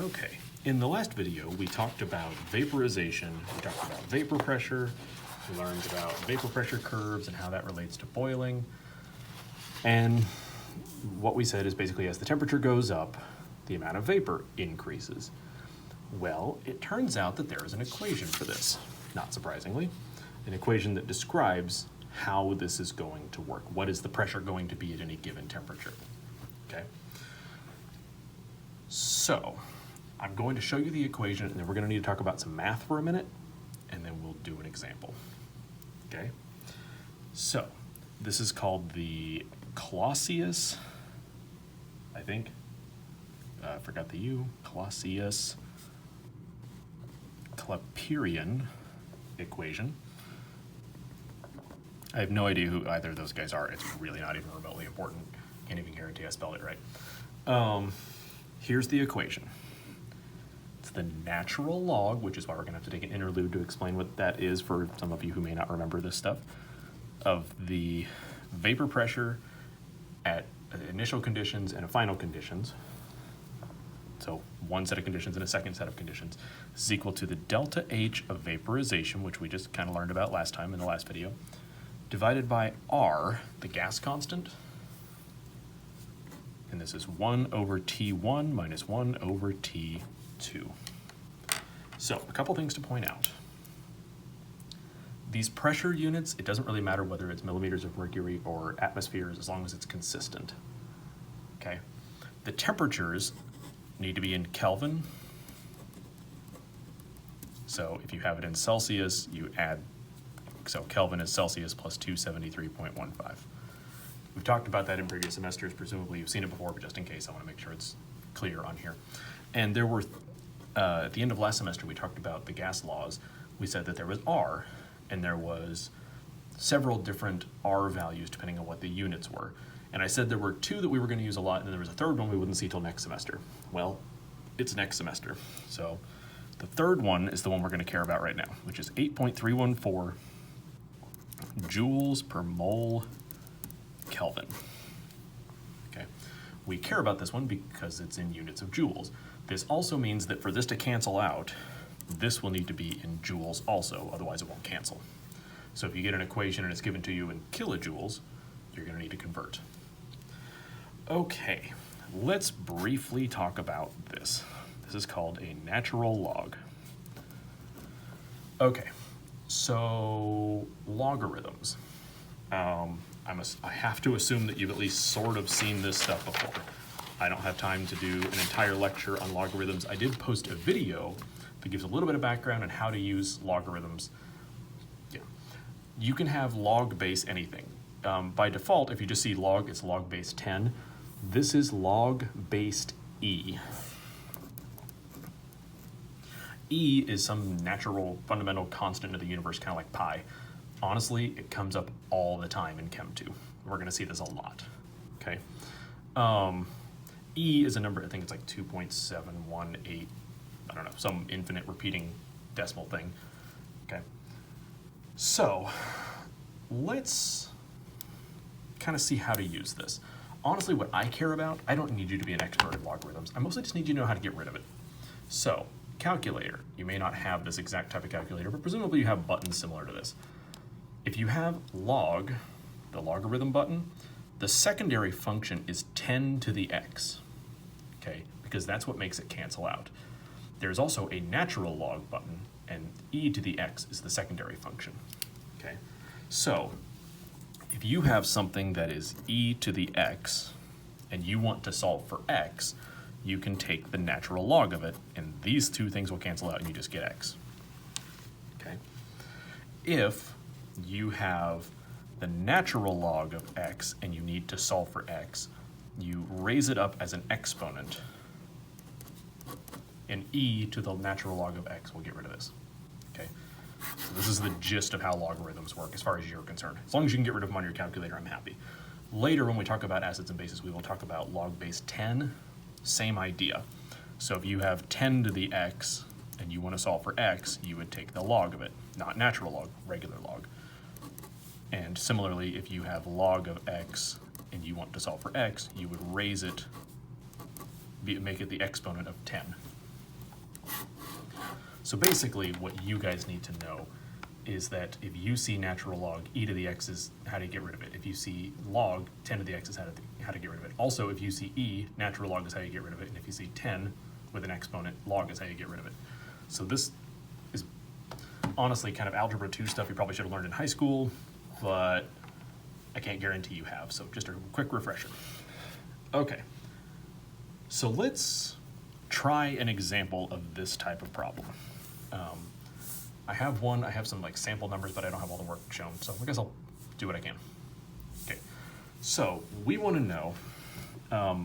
Okay, in the last video, we talked about vaporization, we talked about vapor pressure, we learned about vapor pressure curves and how that relates to boiling. And what we said is basically as the temperature goes up, the amount of vapor increases. Well, it turns out that there is an equation for this, not surprisingly, an equation that describes how this is going to work. What is the pressure going to be at any given temperature? Okay. So, I'm going to show you the equation, and then we're going to need to talk about some math for a minute, and then we'll do an example. Okay? So, this is called the Clausius, I think. Forgot the U. Clausius Cleperian equation. I have no idea who either of those guys are. It's really not even remotely important. Can't even guarantee I spelled it right. Here's the equation. It's the natural log, which is why we're going to have to take an interlude to explain what that is for some of you who may not remember this stuff, of the vapor pressure at initial conditions and final conditions. So one set of conditions and a second set of conditions is equal to the delta H of vaporization, which we just kind of learned about last time in the last video, divided by R, the gas constant. And this is 1 over T1 minus 1 over T2. So, a couple things to point out. These pressure units, it doesn't really matter whether it's millimeters of mercury or atmospheres as long as it's consistent. Okay? The temperatures need to be in Kelvin. So, if you have it in Celsius, you add, so Kelvin is Celsius plus 273.15. We've talked about that in previous semesters. Presumably you've seen it before, but just in case, I want to make sure it's clear on here. And there were, at the end of last semester, we talked about the gas laws. We said that there was R, and there was several different R values depending on what the units were. And I said there were two that we were going to use a lot, and there was a third one we wouldn't see till next semester. Well, it's next semester. So the third one is the one we're going to care about right now, which is 8.314 joules per mole Kelvin. Okay, we care about this one because it's in units of joules. This also means that for this to cancel out, this will need to be in joules also, otherwise it won't cancel. So if you get an equation and it's given to you in kilojoules, you're going to need to convert. Okay, let's briefly talk about this. This is called a natural log. Okay, so logarithms. I have to assume that you've at least sort of seen this stuff before. I don't have time to do an entire lecture on logarithms. I did post a video that gives a little bit of background on how to use logarithms. Yeah, you can have log base anything. By default, if you just see log, it's log base 10. This is log based E. E is some natural fundamental constant of the universe, kind of like pi. Honestly, it comes up all the time in Chem 2. We're going to see this a lot, okay? E is a number, I think it's like 2.718, I don't know, some infinite repeating decimal thing, okay? So, let's kind of see how to use this. Honestly, what I care about, I don't need you to be an expert at logarithms. I mostly just need you to know how to get rid of it. So, calculator. You may not have this exact type of calculator, but presumably you have buttons similar to this. If you have log, the logarithm button, the secondary function is 10 to the x, okay? Because that's what makes it cancel out. There's also a natural log button, and e to the x is the secondary function, okay? So, if you have something that is e to the x, and you want to solve for x, you can take the natural log of it, and these two things will cancel out, and you just get x, okay? If you have the natural log of x and you need to solve for x, you raise it up as an exponent, and e to the natural log of x will get rid of this, okay? So this is the gist of how logarithms work as far as you're concerned. As long as you can get rid of them on your calculator, I'm happy. Later, when we talk about acids and bases, we will talk about log base 10, same idea. So if you have 10 to the x and you want to solve for x, you would take the log of it, not natural log, regular log. And similarly, if you have log of x and you want to solve for x, you would raise it, make it the exponent of 10. So basically what you guys need to know is that if you see natural log e to the x is how do you get rid of it. If you see log 10 to the x is how to get rid of it. Also, if you see e, natural log is how you get rid of it. And if you see 10 with an exponent, log is how you get rid of it. So this is honestly kind of algebra 2 stuff you probably should have learned in high school, but I can't guarantee you have. So just a quick refresher. Okay, so let's try an example of this type of problem. I have some like sample numbers, but I don't have all the work shown, so I guess I'll do what I can. Okay, so we want to know,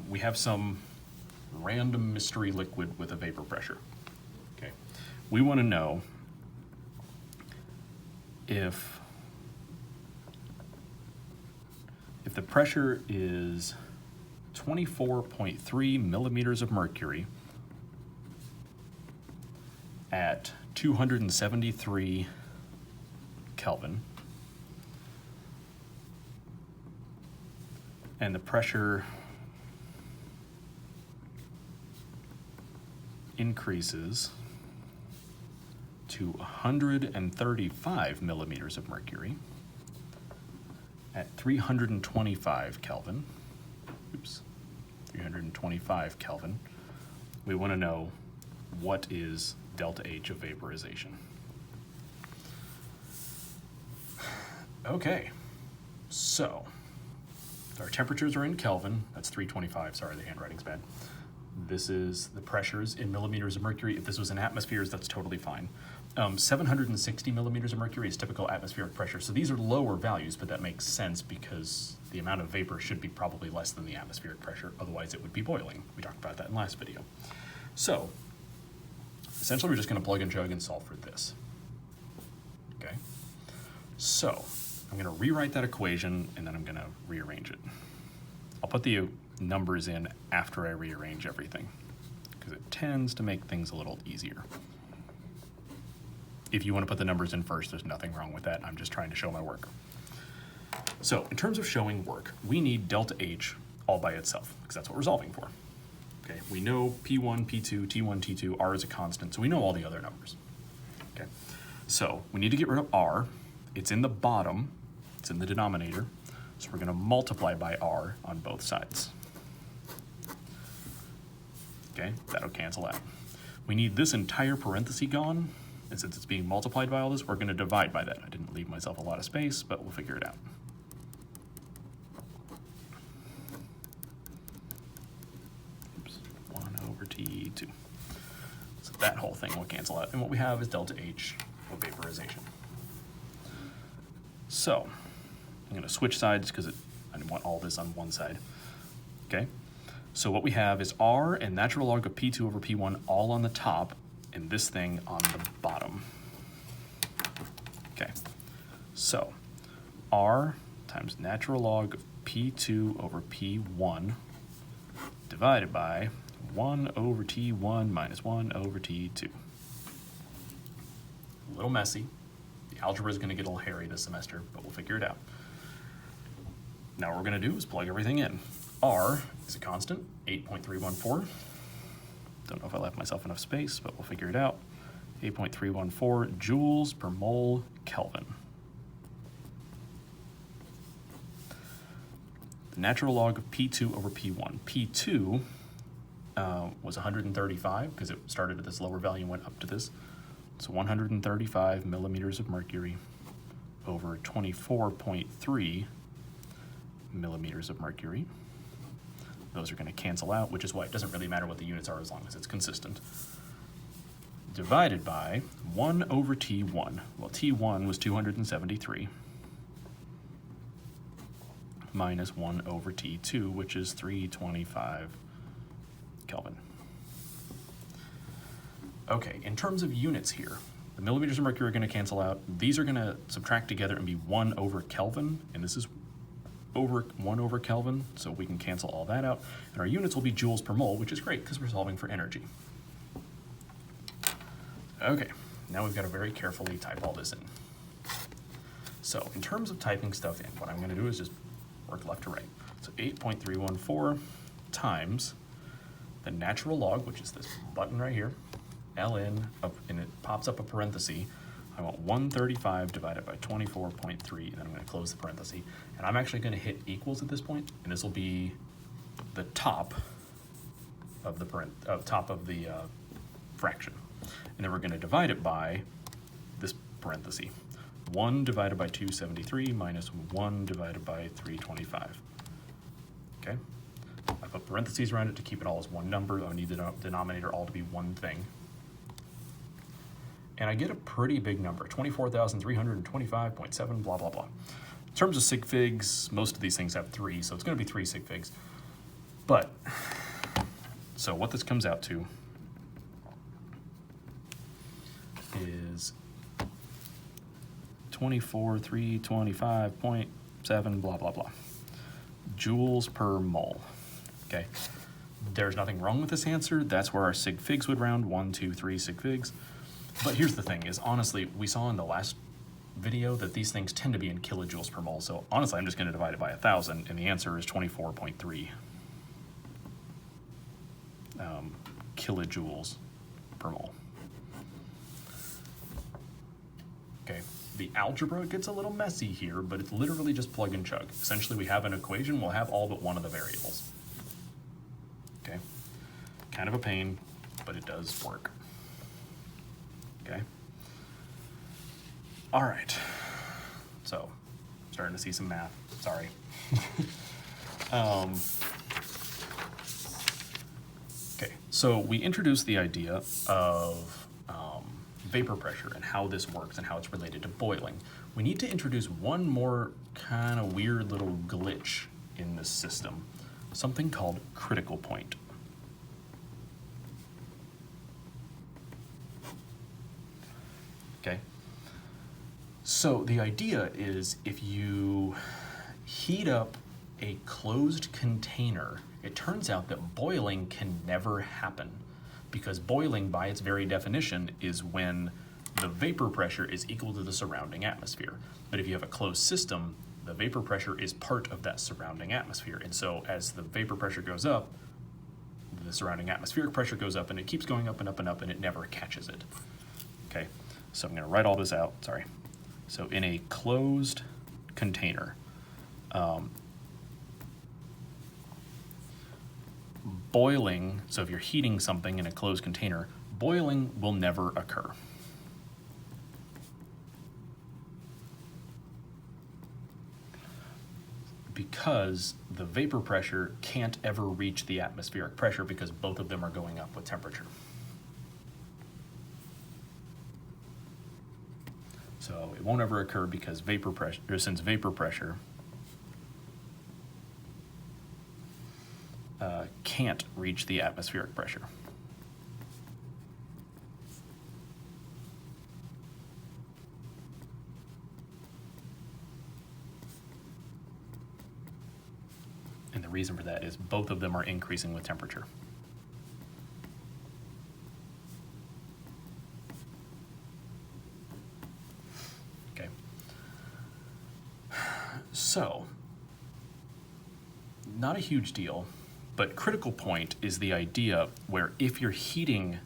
we have some random mystery liquid with a vapor pressure. Okay, we want to know if the pressure is 24.3 millimeters of mercury at 273 Kelvin, and the pressure increases to 135 millimeters of mercury at 325 Kelvin. Oops, 325 Kelvin. We want to know what is delta H of vaporization. Okay, so our temperatures are in Kelvin. That's 325. Sorry, the handwriting's bad. This is the pressures in millimeters of mercury. If this was in atmospheres, that's totally fine. 760 millimeters of mercury is typical atmospheric pressure. So these are lower values, but that makes sense because the amount of vapor should be probably less than the atmospheric pressure. Otherwise, it would be boiling. We talked about that in the last video. So essentially, we're just going to plug and chug and solve for this. Okay? So I'm going to rewrite that equation, and then I'm going to rearrange it. I'll put the numbers in after I rearrange everything, because it tends to make things a little easier. If you want to put the numbers in first, there's nothing wrong with that. I'm just trying to show my work. So in terms of showing work, we need delta H all by itself, because that's what we're solving for. Okay, we know P1, P2, T1, T2, R is a constant, so we know all the other numbers. Okay, so we need to get rid of R. It's in the bottom, it's in the denominator, so we're going to multiply by R on both sides. Okay, that'll cancel out. We need this entire parenthesis gone, and since it's being multiplied by all this, we're going to divide by that. I didn't leave myself a lot of space, but we'll figure it out. Oops, 1 over T2. So that whole thing will cancel out, and what we have is delta H of vaporization. So I'm going to switch sides because I want all this on one side. Okay, so what we have is R and natural log of P2 over P1 all on the top, and this thing on the bottom. Okay, so R times natural log of P2 over P1 divided by 1 over T1 minus 1 over T2. A little messy. The algebra is going to get a little hairy this semester, but we'll figure it out. Now what we're going to do is plug everything in. R is a constant, 8.314. Don't know if I left myself enough space, but we'll figure it out. 8.314 joules per mole Kelvin. The natural log of P2 over P1. P2 was 135 because it started at this lower value and went up to this. So 135 millimeters of mercury over 24.3 millimeters of mercury. Those are going to cancel out, which is why it doesn't really matter what the units are as long as it's consistent. Divided by 1 over T1. Well, T1 was 273 minus 1 over T2, which is 325 Kelvin. Okay, in terms of units here, the millimeters of mercury are going to cancel out. These are going to subtract together and be 1 over Kelvin, and this is over 1 over Kelvin, so we can cancel all that out. And our units will be joules per mole, which is great because we're solving for energy. Okay, now we've got to very carefully type all this in. So in terms of typing stuff in, what I'm going to do is just work left to right. So 8.314 times the natural log, which is this button right here, ln of, and it pops up a parenthesis. I want 135 divided by 24.3, and then I'm going to close the parenthesis. And I'm actually going to hit equals at this point, and this will be the top of the fraction. And then we're going to divide it by this parenthesis. 1 divided by 273 minus 1 divided by 325. Okay? I put parentheses around it to keep it all as one number. I need the denominator all to be one thing. And I get a pretty big number, 24,325.7, blah, blah, blah. In terms of sig figs, most of these things have 3, so it's going to be 3 sig figs. But, so what this comes out to is 24,325.7, blah, blah, blah. Joules per mole, okay? There's nothing wrong with this answer. That's where our sig figs would round, 1, 2, 3 sig figs. But here's the thing, is honestly, we saw in the last video that these things tend to be in kilojoules per mole. So honestly, I'm just going to divide it by 1,000, and the answer is 24.3 kilojoules per mole. Okay, the algebra gets a little messy here, but it's literally just plug and chug. Essentially, we have an equation, we'll have all but one of the variables. Okay, kind of a pain, but it does work. Okay. All right. So, starting to see some math. Sorry. Okay. So we introduced the idea of vapor pressure and how this works and how it's related to boiling. We need to introduce one more kind of weird little glitch in this system, something called critical point. Okay, so the idea is if you heat up a closed container, it turns out that boiling can never happen, because boiling by its very definition is when the vapor pressure is equal to the surrounding atmosphere. But if you have a closed system, the vapor pressure is part of that surrounding atmosphere. And so as the vapor pressure goes up, the surrounding atmospheric pressure goes up, and it keeps going up and up and up, and it never catches it. Okay. So I'm going to write all this out, sorry. So in a closed container, boiling, so if you're heating something in a closed container, boiling will never occur. Because the vapor pressure can't ever reach the atmospheric pressure, because both of them are going up with temperature. So it won't ever occur because vapor pressure, or since vapor pressure can't reach the atmospheric pressure. And the reason for that is both of them are increasing with temperature. So, not a huge deal, but critical point is the idea where if you're heating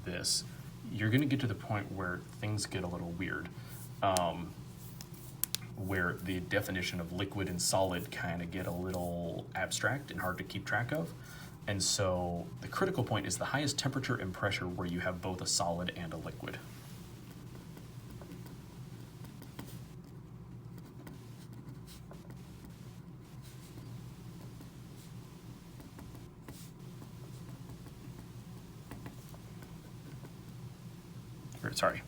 this, you're going to get to the point where things get a little weird, where the definition of liquid and solid kind of get a little abstract and hard to keep track of. And so the critical point is the highest temperature and pressure where you have both a solid and a liquid. Sorry,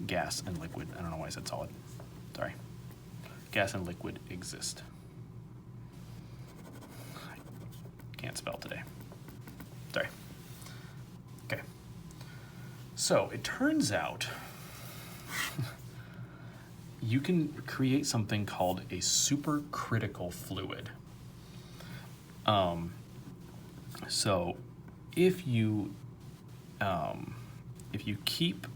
gas and liquid. I don't know why I said solid. Sorry. Gas and liquid exist. I can't spell today. Sorry. Okay. So it turns out you can create something called a supercritical fluid. So if you keep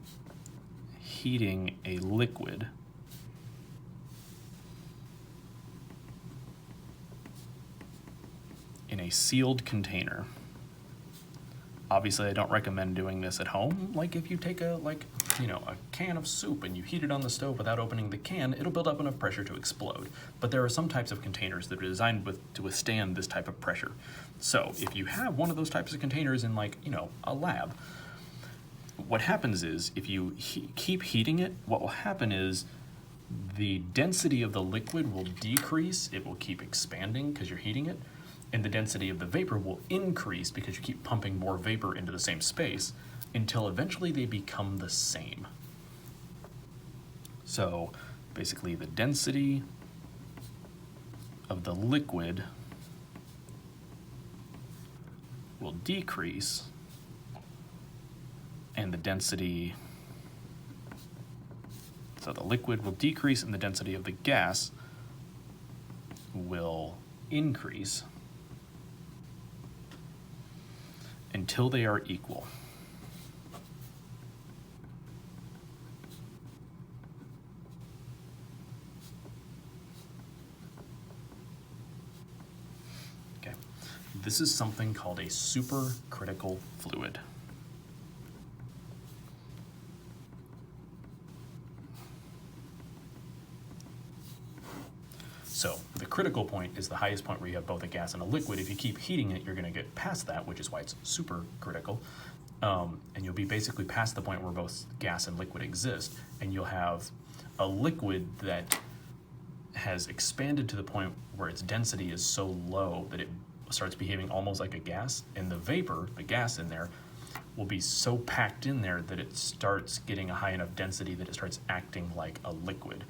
heating a liquid in a sealed container Obviously, I don't recommend doing this at home. Like if you take a can of soup and you heat it on the stove without opening the can, it'll build up enough pressure to explode. But there are some types of containers that are designed to withstand this type of pressure. So if you have one of those types of containers in a lab, what happens is if you keep heating it, what will happen is the density of the liquid will decrease. It will keep expanding because you're heating it. And the density of the vapor will increase because you keep pumping more vapor into the same space until eventually they become the same. So basically the density of the liquid will decrease and the density, so the liquid will decrease and the density of the gas will increase until they are equal. Okay, this is something called a supercritical fluid. So the critical point is the highest point where you have both a gas and a liquid. If you keep heating it, you're going to get past that, which is why it's supercritical. And you'll be basically past the point where both gas and liquid exist. And you'll have a liquid that has expanded to the point where its density is so low that it starts behaving almost like a gas. And the vapor, the gas in there, will be so packed in there that it starts getting a high enough density that it starts acting like a liquid.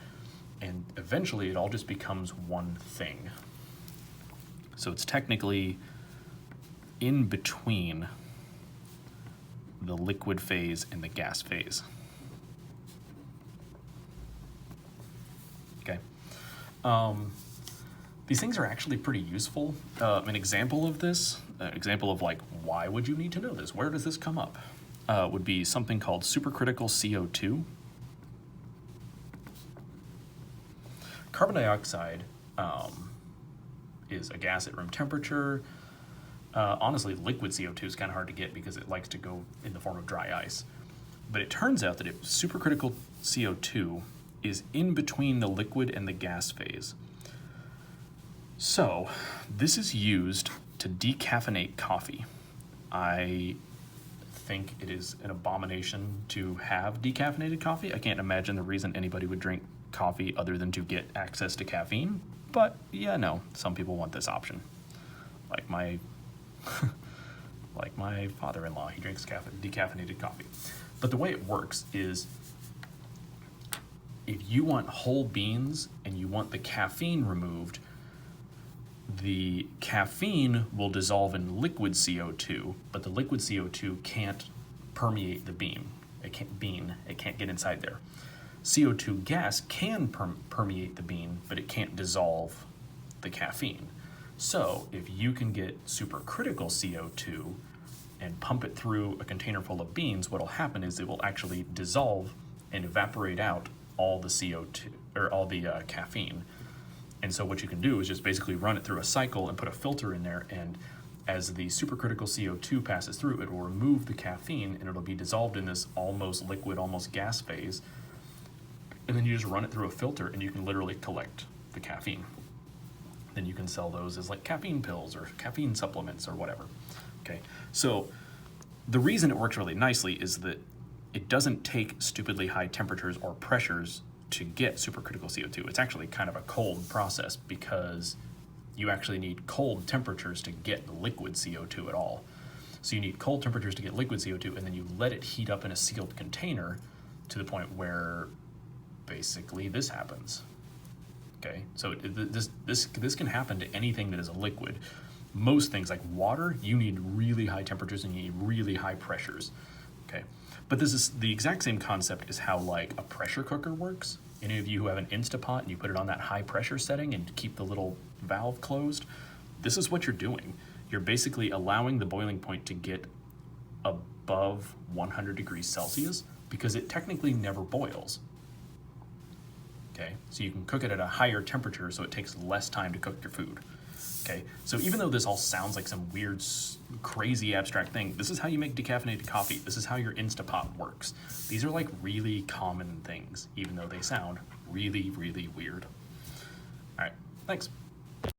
And eventually it all just becomes one thing. So it's technically in between the liquid phase and the gas phase. Okay. These things are actually pretty useful. An example of this, like why would you need to know this? Where does this come up? Would be something called supercritical CO2. Carbon dioxide is a gas at room temperature. Honestly, liquid CO2 is kind of hard to get because it likes to go in the form of dry ice. But it turns out that supercritical CO2 is in between the liquid and the gas phase. So this is used to decaffeinate coffee. I think it is an abomination to have decaffeinated coffee. I can't imagine the reason anybody would drink coffee other than to get access to caffeine, but yeah, no, some people want this option. Like my father-in-law, he drinks decaffeinated coffee. But the way it works is if you want whole beans and you want the caffeine removed, the caffeine will dissolve in liquid CO2, but the liquid CO2 can't permeate the bean. It can't get inside there. CO2 gas can permeate the bean, but it can't dissolve the caffeine. So if you can get supercritical CO2 and pump it through a container full of beans, what'll happen is it will actually dissolve and evaporate out all the CO2 or all the caffeine. And so what you can do is just basically run it through a cycle and put a filter in there, and as the supercritical CO2 passes through, it will remove the caffeine and it'll be dissolved in this almost liquid, almost gas phase. And then you just run it through a filter and you can literally collect the caffeine. Then you can sell those as like caffeine pills or caffeine supplements or whatever. Okay, so the reason it works really nicely is that it doesn't take stupidly high temperatures or pressures to get supercritical CO2. It's actually kind of a cold process because you actually need cold temperatures to get liquid CO2 at all. So you need cold temperatures to get liquid CO2, and then you let it heat up in a sealed container to the point where basically this happens. Okay, so this can happen to anything that is a liquid. Most things like water, you need really high temperatures and you need really high pressures. Okay, but this is the exact same concept as how like a pressure cooker works. Any of you who have an Instapot and you put it on that high pressure setting and keep the little valve closed, this is what you're doing. You're basically allowing the boiling point to get above 100 degrees Celsius because it technically never boils. Okay, so you can cook it at a higher temperature so it takes less time to cook your food. Okay, so even though this all sounds like some weird, crazy abstract thing, this is how you make decaffeinated coffee. This is how your Instapot works. These are like really common things, even though they sound really, really weird. All right, thanks.